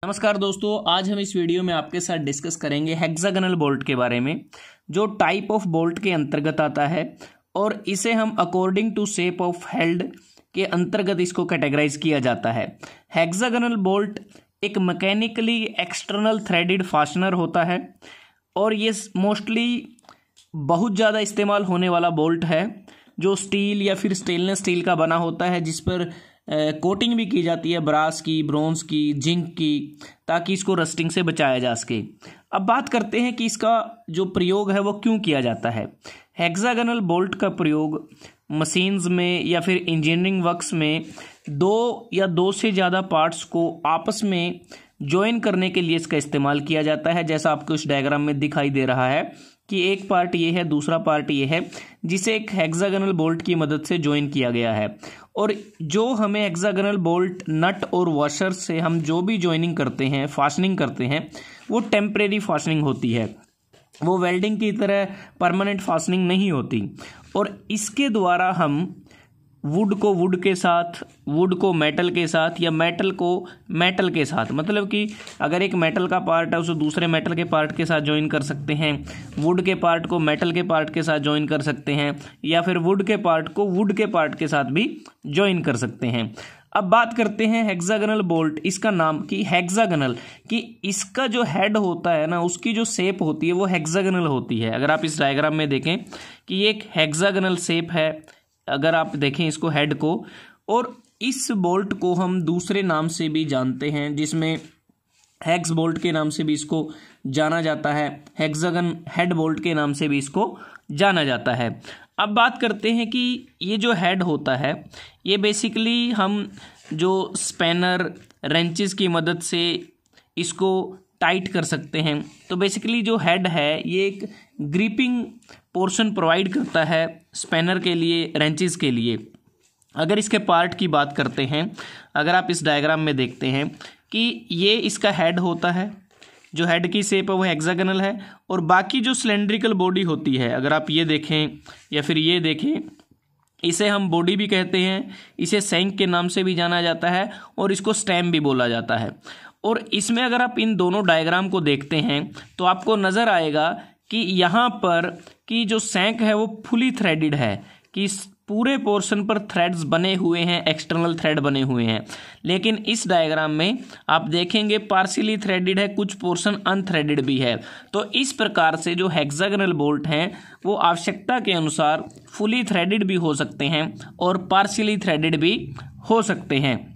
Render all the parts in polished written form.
नमस्कार दोस्तों, आज हम इस वीडियो में आपके साथ डिस्कस करेंगे हेक्सागोनल बोल्ट के बारे में, जो टाइप ऑफ बोल्ट के अंतर्गत आता है और इसे हम according to shape of head के अंतर्गत इसको कैटेगराइज किया जाता है। हेक्सागोनल बोल्ट एक मैकेनिकली एक्सटर्नल थ्रेडेड फास्टनर होता है और ये मोस्टली बहुत ज़्यादा इस्तेमाल होने वाला बोल्ट है, जो स्टील या फिर स्टेनलेस स्टील का बना होता है, जिस पर कोटिंग भी की जाती है ब्रास की, ब्रोंज की, जिंक की, ताकि इसको रस्टिंग से बचाया जा सके। अब बात करते हैं कि इसका जो प्रयोग है वो क्यों किया जाता है। हेक्सागोनल बोल्ट का प्रयोग मशीन्स में या फिर इंजीनियरिंग वर्क्स में दो या दो से ज़्यादा पार्ट्स को आपस में ज्वाइन करने के लिए इसका इस्तेमाल किया जाता है। जैसा आपको इस डायग्राम में दिखाई दे रहा है कि एक पार्ट ये है, दूसरा पार्ट ये है, जिसे एक हेक्सागोनल बोल्ट की मदद से ज्वाइन किया गया है। और जो हमें हेक्सागोनल बोल्ट नट और वॉशर से हम जो भी ज्वाइनिंग करते हैं, फास्टनिंग करते हैं, वो टेम्परेरी फास्टनिंग होती है, वो वेल्डिंग की तरह परमानेंट फास्टनिंग नहीं होती। और इसके द्वारा हम वुड को वुड के साथ, वुड को मेटल के साथ या मेटल को मेटल के साथ, मतलब कि अगर एक मेटल का पार्ट है उसे दूसरे मेटल के पार्ट के साथ ज्वाइन कर सकते हैं, वुड के पार्ट को मेटल के पार्ट के साथ ज्वाइन कर सकते हैं, या फिर वुड के पार्ट को वुड के पार्ट के साथ भी ज्वाइन कर सकते हैं। अब बात करते हैं हेक्सागोनल बोल्ट, इसका नाम कि हेक्सागोनल, कि इसका जो हेड होता है ना, उसकी जो शेप होती है वो हेक्सागोनल होती है। अगर आप इस डायग्राम में देखें कि ये एक हेक्सागोनल शेप है, अगर आप देखें इसको हेड को, और इस बोल्ट को हम दूसरे नाम से भी जानते हैं, जिसमें हेक्स बोल्ट के नाम से भी इसको जाना जाता है, हेक्सागन हेड बोल्ट के नाम से भी इसको जाना जाता है। अब बात करते हैं कि ये जो हेड होता है ये बेसिकली हम जो स्पैनर रेंचेस की मदद से इसको टाइट कर सकते हैं। तो बेसिकली जो हेड है ये एक ग्रिपिंग पोर्शन प्रोवाइड करता है स्पैनर के लिए, रेंचेस के लिए। अगर इसके पार्ट की बात करते हैं, अगर आप इस डायग्राम में देखते हैं कि ये इसका हेड होता है, जो हेड की शेप है वो हेक्सागोनल है, और बाकी जो सिलेंड्रिकल बॉडी होती है, अगर आप ये देखें या फिर ये देखें, इसे हम बॉडी भी कहते हैं, इसे शैंक के नाम से भी जाना जाता है और इसको स्टेम भी बोला जाता है। और इसमें अगर आप इन दोनों डायग्राम को देखते हैं तो आपको नज़र आएगा कि यहाँ पर कि जो शैंक है वो फुली थ्रेडेड है, कि इस पूरे पोर्शन पर थ्रेड्स बने हुए हैं, एक्सटर्नल थ्रेड बने हुए हैं। लेकिन इस डायग्राम में आप देखेंगे पार्शियली थ्रेडेड है, कुछ पोर्शन अनथ्रेडेड भी है। तो इस प्रकार से जो हेक्सागोनल बोल्ट हैं वो आवश्यकता के अनुसार फुली थ्रेडेड भी हो सकते हैं और पार्शियली थ्रेडेड भी हो सकते हैं।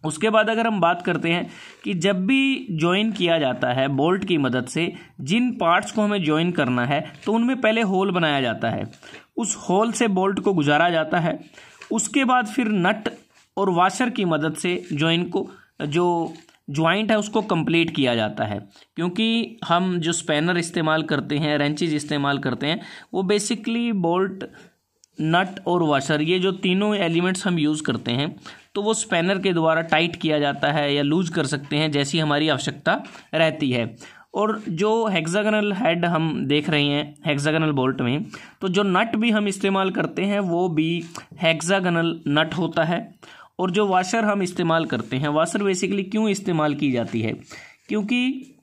उसके बाद अगर हम बात करते हैं कि जब भी ज्वाइन किया जाता है बोल्ट की मदद से, जिन पार्ट्स को हमें ज्वाइन करना है तो उनमें पहले होल बनाया जाता है, उस होल से बोल्ट को गुजारा जाता है। उसके बाद फिर नट और वॉशर की मदद से ज्वाइन को, जो ज्वाइंट है उसको कंप्लीट किया जाता है। क्योंकि हम जो स्पैनर इस्तेमाल करते हैं, रेंचेस इस्तेमाल करते हैं, वो बेसिकली बोल्ट, नट और वॉशर, ये जो तीनों एलिमेंट्स हम यूज़ करते हैं, तो वो स्पैनर के द्वारा टाइट किया जाता है या लूज कर सकते हैं जैसी हमारी आवश्यकता रहती है। और जो हेक्सागोनल हेड हम देख रहे हैं हेक्सागोनल बोल्ट में, तो जो नट भी हम इस्तेमाल करते हैं वो भी हेक्सागोनल नट होता है। और जो वॉशर हम इस्तेमाल करते हैं, वॉशर बेसिकली क्यों इस्तेमाल की जाती है, क्योंकि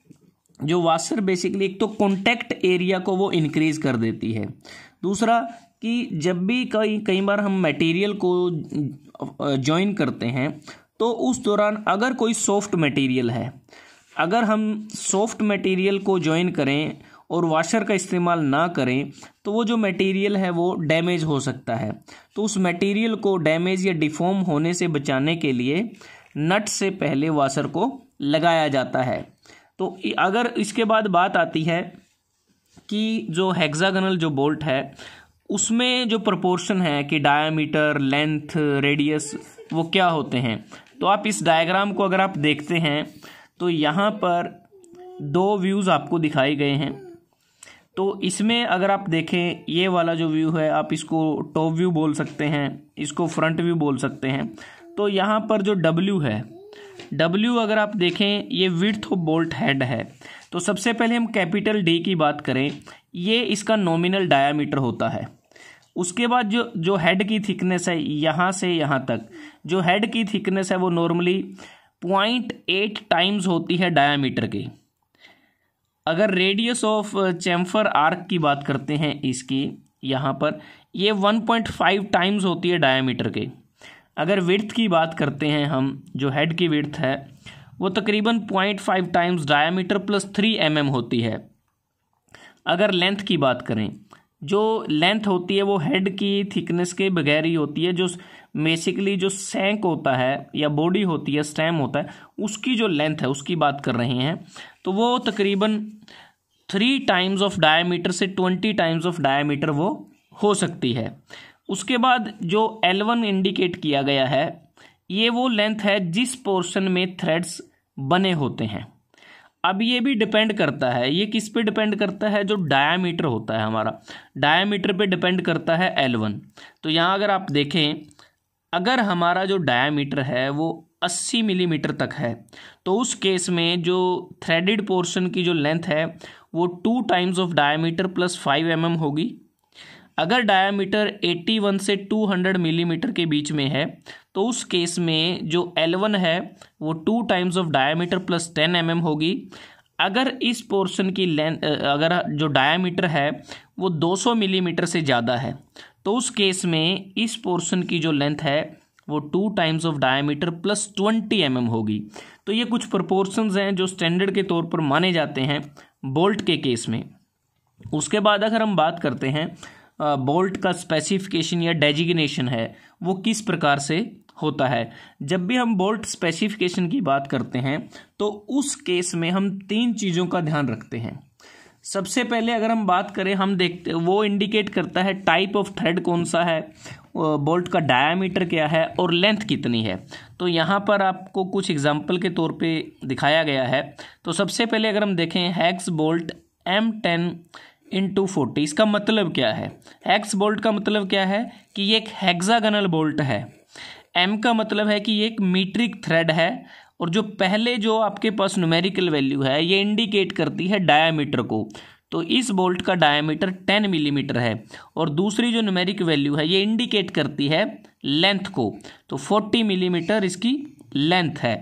जो वॉशर बेसिकली एक तो कॉन्टैक्ट एरिया को वो इंक्रीज कर देती है, दूसरा कि जब भी कई बार हम मटेरियल को ज्वाइन करते हैं तो उस दौरान अगर कोई सॉफ्ट मटेरियल है, अगर हम सॉफ्ट मटेरियल को ज्वाइन करें और वॉशर का इस्तेमाल ना करें तो वो जो मटेरियल है वो डैमेज हो सकता है। तो उस मटेरियल को डैमेज या डिफॉर्म होने से बचाने के लिए नट से पहले वॉशर को लगाया जाता है। तो अगर इसके बाद बात आती है कि जो हेक्सागोनल जो बोल्ट है उसमें जो प्रोपोर्शन है कि डायामीटर, लेंथ, रेडियस वो क्या होते हैं, तो आप इस डायग्राम को अगर आप देखते हैं तो यहाँ पर दो व्यूज़ आपको दिखाए गए हैं। तो इसमें अगर आप देखें, ये वाला जो व्यू है आप इसको टॉप व्यू बोल सकते हैं, इसको फ्रंट व्यू बोल सकते हैं। तो यहाँ पर जो W है, W अगर आप देखें ये विड्थ ऑफ बोल्ट हेड है। तो सबसे पहले हम कैपिटल D की बात करें, ये इसका नॉमिनल डायामीटर होता है। उसके बाद जो हेड की थिकनेस है यहाँ से यहाँ तक, जो हेड की थिकनेस है वो नॉर्मली 0.8 टाइम्स होती है डायामीटर के। अगर रेडियस ऑफ चैम्फर आर्क की बात करते हैं इसकी, यहाँ पर ये 1.5 टाइम्स होती है डायामीटर के। अगर विड्थ की बात करते हैं हम, जो हेड की विड्थ है वो तकरीबन 0.5 टाइम्स डायामीटर प्लस 3 mm होती है। अगर लेंथ की बात करें, जो लेंथ होती है वो हेड की थिकनेस के बगैर ही होती है। जो बेसिकली जो सैंक होता है या बॉडी होती है, स्टेम होता है, उसकी जो लेंथ है उसकी बात कर रहे हैं, तो वो तकरीबन 3 टाइम्स ऑफ डायामीटर से 20 टाइम्स ऑफ डायामीटर वो हो सकती है। उसके बाद जो L1 इंडिकेट किया गया है, ये वो लेंथ है जिस पोर्शन में थ्रेड्स बने होते हैं। अब ये भी डिपेंड करता है, ये किस पे डिपेंड करता है, जो डायामीटर होता है हमारा, डायामीटर पे डिपेंड करता है L1। तो यहाँ अगर आप देखें, अगर हमारा जो डायामीटर है वो 80 मिलीमीटर तक है, तो उस केस में जो थ्रेडेड पोर्शन की जो लेंथ है वो 2 times of diameter plus 5 mm होगी। अगर डायामीटर 81 से 200 मिलीमीटर के बीच में है, तो उस केस में जो L1 है वो 2 times of diameter plus 10 mm होगी। अगर इस पोर्शन की लेंथ, अगर जो डायामीटर है वो 200 मिलीमीटर से ज़्यादा है, तो उस केस में इस पोर्शन की जो लेंथ है वो 2 times of diameter plus 20 mm होगी। तो ये कुछ प्रोपोर्शंस हैं जो स्टैंडर्ड के तौर पर माने जाते हैं बोल्ट के केस में। उसके बाद अगर हम बात करते हैं बोल्ट का स्पेसिफिकेशन या डेजिग्नेशन है वो किस प्रकार से होता है। जब भी हम बोल्ट स्पेसिफिकेशन की बात करते हैं तो उस केस में हम 3 चीज़ों का ध्यान रखते हैं। सबसे पहले अगर हम बात करें, हम देखते वो इंडिकेट करता है टाइप ऑफ थ्रेड कौन सा है, बोल्ट का डायामीटर क्या है और लेंथ कितनी है। तो यहाँ पर आपको कुछ एग्जांपल के तौर पे दिखाया गया है। तो सबसे पहले अगर हम देखें हेक्स बोल्ट M10x40, इसका मतलब क्या है। हेक्स बोल्ट का मतलब क्या है कि ये एक हेक्सागोनल बोल्ट है। M का मतलब है कि ये एक मीट्रिक थ्रेड है, और जो पहले जो आपके पास न्यूमेरिकल वैल्यू है ये इंडिकेट करती है डायामीटर को। तो इस बोल्ट का डायामीटर 10 मिलीमीटर है, और दूसरी जो न्यूमेरिक वैल्यू है ये इंडिकेट करती है लेंथ को। तो 40 मिलीमीटर इसकी लेंथ है।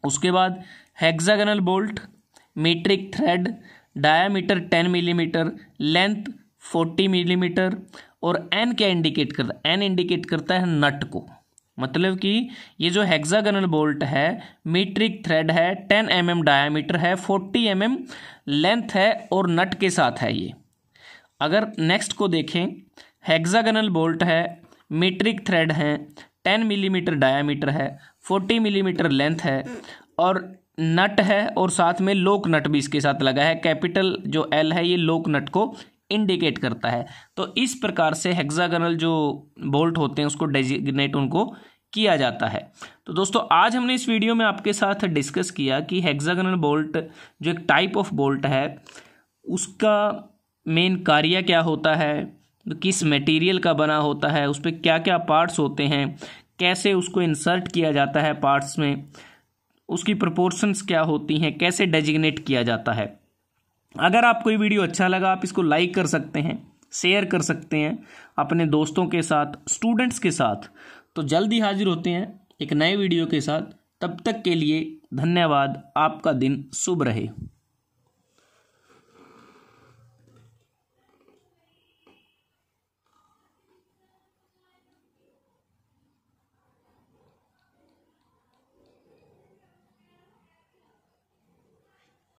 उसके बाद hexagonal bolt, metric thread, diameter 10 millimetre, length 40 millimetre, और एन क्या इंडिकेट करता है, एन इंडिकेट करता है नट को। मतलब कि ये जो हेक्सागोनल बोल्ट है, मीट्रिक थ्रेड है, 10 mm डायामीटर है, 40 mm लेंथ है और नट के साथ है ये। अगर नेक्स्ट को देखें, हेक्सागोनल बोल्ट है, मीट्रिक थ्रेड है, 10 मिलीमीटर डायामीटर है, 40 मिलीमीटर लेंथ है और नट है, और साथ में लोक नट भी इसके साथ लगा है। कैपिटल जो L है ये लोक नट को इंडिकेट करता है। तो इस प्रकार से हेक्सागोनल जो बोल्ट होते हैं उसको डेजिग्नेट उनको किया जाता है। तो दोस्तों आज हमने इस वीडियो में आपके साथ डिस्कस किया कि हेक्सागोनल बोल्ट जो एक टाइप ऑफ बोल्ट है उसका मेन कार्य क्या होता है, किस मटेरियल का बना होता है, उस पर क्या क्या पार्ट्स होते हैं, कैसे उसको इंसर्ट किया जाता है पार्ट्स में, उसकी प्रोपोर्शंस क्या होती हैं, कैसे डेजिग्नेट किया जाता है। अगर आपको ये वीडियो अच्छा लगा आप इसको लाइक कर सकते हैं, शेयर कर सकते हैं अपने दोस्तों के साथ, स्टूडेंट्स के साथ। तो जल्दी हाजिर होते हैं एक नए वीडियो के साथ। तब तक के लिए धन्यवाद। आपका दिन शुभ रहे।